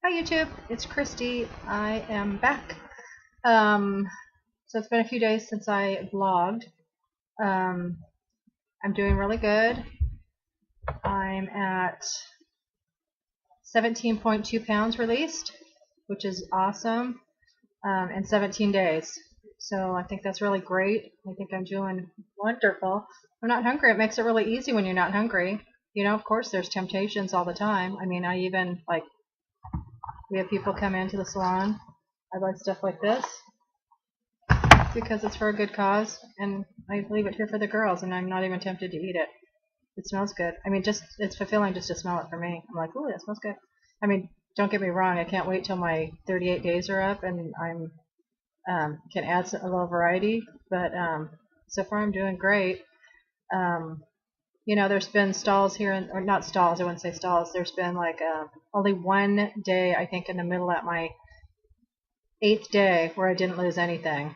Hi YouTube, it's Christy. I am back. Um, so it's been a few days since I vlogged. Um, I'm doing really good. I'm at 17.2 pounds released, which is awesome, in 17 days. So I think that's really great. I think I'm doing wonderful. I'm not hungry. It makes it really easy when you're not hungry. You know, of course, there's temptations all the time. I mean, we have people come into the salon. I buy stuff like this because it's for a good cause, and I leave it here for the girls, and I'm not even tempted to eat it. It smells good. I mean, just it's fulfilling just to smell it for me. I'm like, ooh, that smells good. I mean, don't get me wrong. I can't wait till my 38 days are up, and I'm can add a little variety. But so far, I'm doing great. Um, you know, there's been stalls here, or not stalls. I wouldn't say stalls. There's been like only one day, I think, in the middle at my 8th day where I didn't lose anything.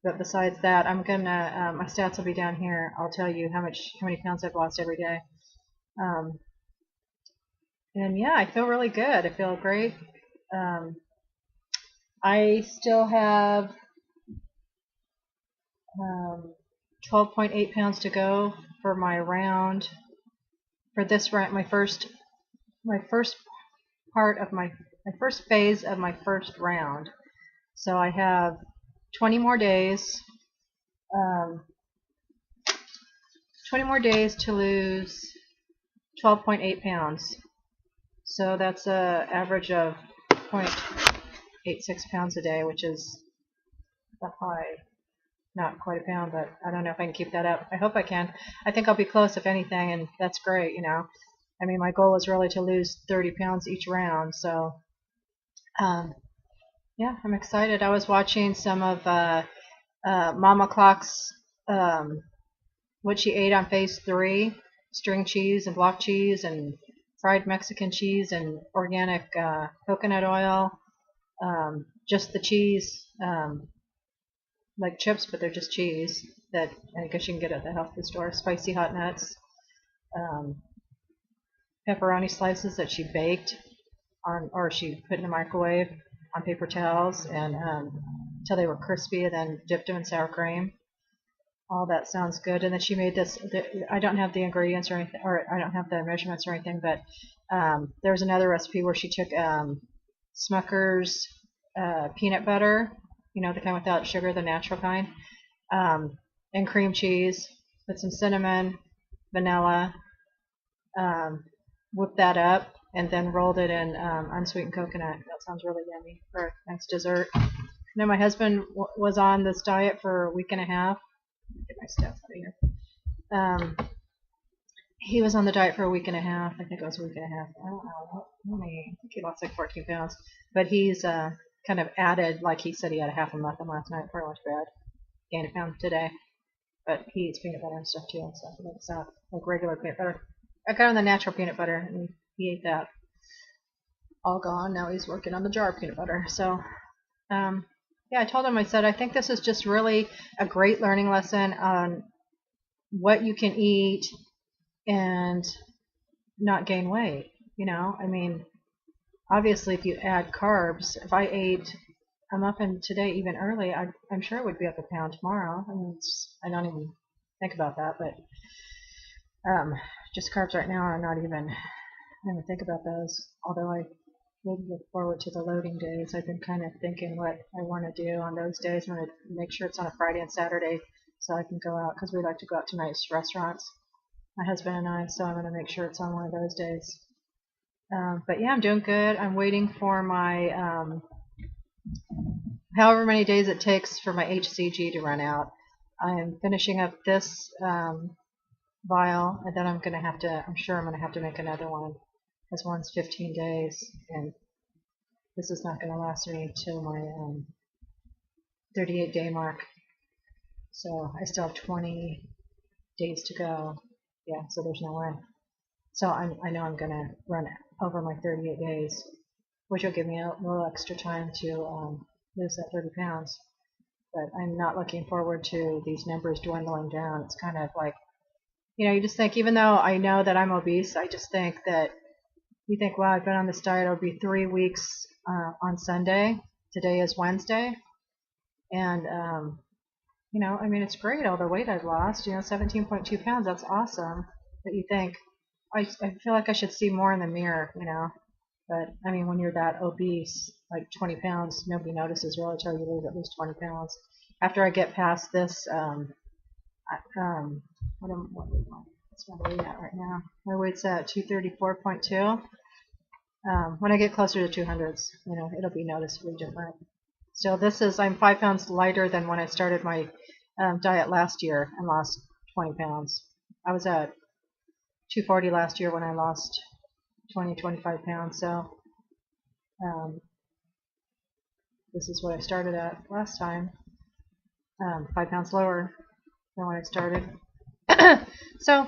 But besides that, I'm gonna my stats will be down here. I'll tell you how many pounds I've lost every day. Um, and yeah, I feel really good. I feel great. Um, I still have 12.8 pounds to go for my round. For this round, my first part of my first phase of my first round. So I have 20 more days. Um, 20 more days to lose 12.8 pounds. So that's a average of 0.86 pounds a day, which is a high. Not quite a pound, but I don't know if I can keep that up. I hope I can. I think I'll be close if anything, and that's great, you know. I mean, my goal is really to lose 30 pounds each round, so yeah, I'm excited. I was watching some of Mama Clock's what she ate on phase 3, string cheese and block cheese and fried Mexican cheese and organic coconut oil, just the cheese, like chips, but they're just cheese that I guess you can get at the health food store. Spicy hot nuts, um, pepperoni slices that she baked on, or she put in the microwave on paper towels and until they were crispy, and then dipped them in sour cream. All that sounds good. And then she made this. I don't have the ingredients or anything, or I don't have the measurements or anything, but there's another recipe where she took Smucker's peanut butter, you know, the kind without sugar, the natural kind, and cream cheese, put some cinnamon, vanilla, um, whipped that up, and then rolled it in unsweetened coconut. That sounds really yummy for a nice dessert. Now my husband was on this diet for a week and a half. Get my steps out of here. He was on the diet for a week and a half. I think it was a week and a half. I don't know. I think he lost like 14 pounds. But he's kind of added, like he said, he had a half a muffin last night before he went to bed. Gained a pound today. But he eats peanut butter and stuff too and stuff. It's like regular peanut butter. I got him the natural peanut butter, and he ate that. All gone. Now he's working on the jar of peanut butter. So, yeah, I told him, I said, I think this is just really a great learning lesson on what you can eat and not gain weight. You know, I mean, obviously, if you add carbs, if I ate a muffin today, even early, I'm sure it would be up a pound tomorrow. I mean, I don't even think about that, but just carbs right now are not even. I don't even think about those. Although I would look forward to the loading days. I've been kind of thinking what I want to do on those days. I'm going to make sure it's on a Friday and Saturday so I can go out, because we like to go out to nice restaurants, my husband and I, so I'm going to make sure it's on one of those days. But yeah, I'm doing good. I'm waiting for my however many days it takes for my HCG to run out. I'm finishing up this vial, and then I'm sure I'm going to have to make another one, because one's 15 days, and this is not going to last me till my 38-day mark. So I still have 20 days to go. Yeah, so there's no way. So I know I'm going to run over my 38 days, which will give me a little extra time to lose that 30 pounds. But I'm not looking forward to these numbers dwindling down. It's kind of like, you know, you just think, even though I know that I'm obese, I just think that You think, wow, I've been on this diet. It'll be 3 weeks on Sunday. Today is Wednesday, and you know, I mean, it's great all the weight I've lost. You know, 17.2 pounds. That's awesome. But you think, I feel like I should see more in the mirror. You know, but I mean, when you're that obese, like 20 pounds, nobody notices really until you lose at least 20 pounds. After I get past this, what's my weight at right now? My weight's at 234.2. When I get closer to 200s, you know, it'll be noticeably different. So I'm 5 pounds lighter than when I started my diet last year and lost 20 pounds. I was at 240 last year when I lost 25 pounds. So this is what I started at last time, 5 pounds lower than when I started. So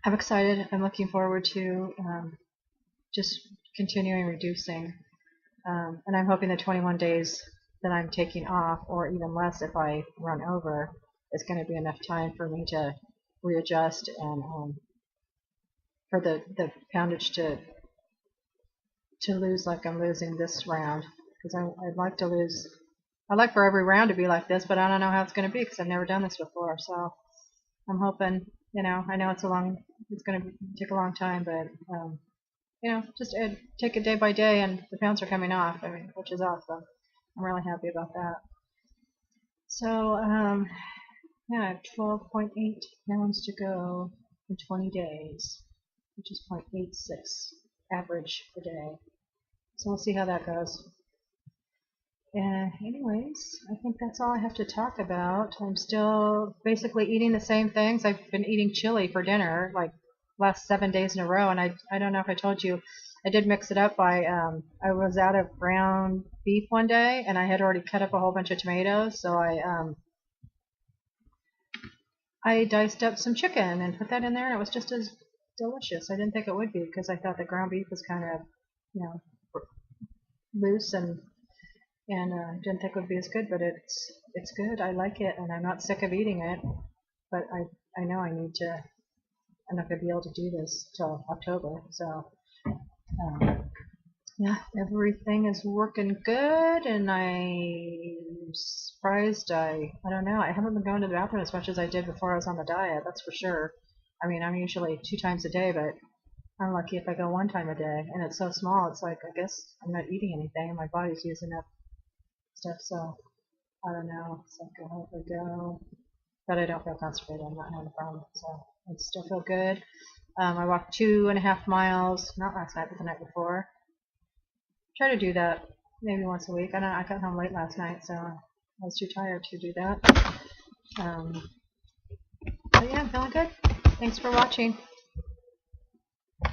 I'm excited. I'm looking forward to just continuing reducing. And I'm hoping the 21 days that I'm taking off, or even less if I run over, is going to be enough time for me to readjust and for the poundage to lose like I'm losing this round. Because I'd like to lose, I'd like for every round to be like this, but I don't know how it's going to be because I've never done this before. So I'm hoping, you know, I know it's going to take a long time, but you know, just take it day by day, and the pounds are coming off. I mean, which is awesome. I'm really happy about that. So yeah, I have 12.8 pounds to go in 20 days, which is 0.86 average a day. So we'll see how that goes. Anyways, I think that's all I have to talk about. I'm still basically eating the same things. I've been eating chili for dinner like last 7 days in a row, and I don't know if I told you, I did mix it up by I was out of ground beef one day, and I had already cut up a whole bunch of tomatoes, so I diced up some chicken and put that in there, and it was just as delicious. I didn't think it would be because I thought the ground beef was kind of, you know, loose and didn't think it would be as good, but it's good. I like it, and I'm not sick of eating it, but I know I'm not going to be able to do this till October, so yeah, everything is working good, and I'm surprised. I don't know. I haven't been going to the bathroom as much as I did before I was on the diet. That's for sure. I mean, I'm usually 2 times a day, but I'm lucky if I go 1 time a day, and it's so small. It's like, I guess I'm not eating anything, and my body's using up stuff. So I don't know. It's like I hope I go, but I don't feel constipated. I'm not having a problem, so I still feel good. I walked 2.5 miles, not last night, but the night before. Try to do that maybe once a week. I don't know, I got home late last night, so I was too tired to do that. But yeah, I'm feeling good. Thanks for watching.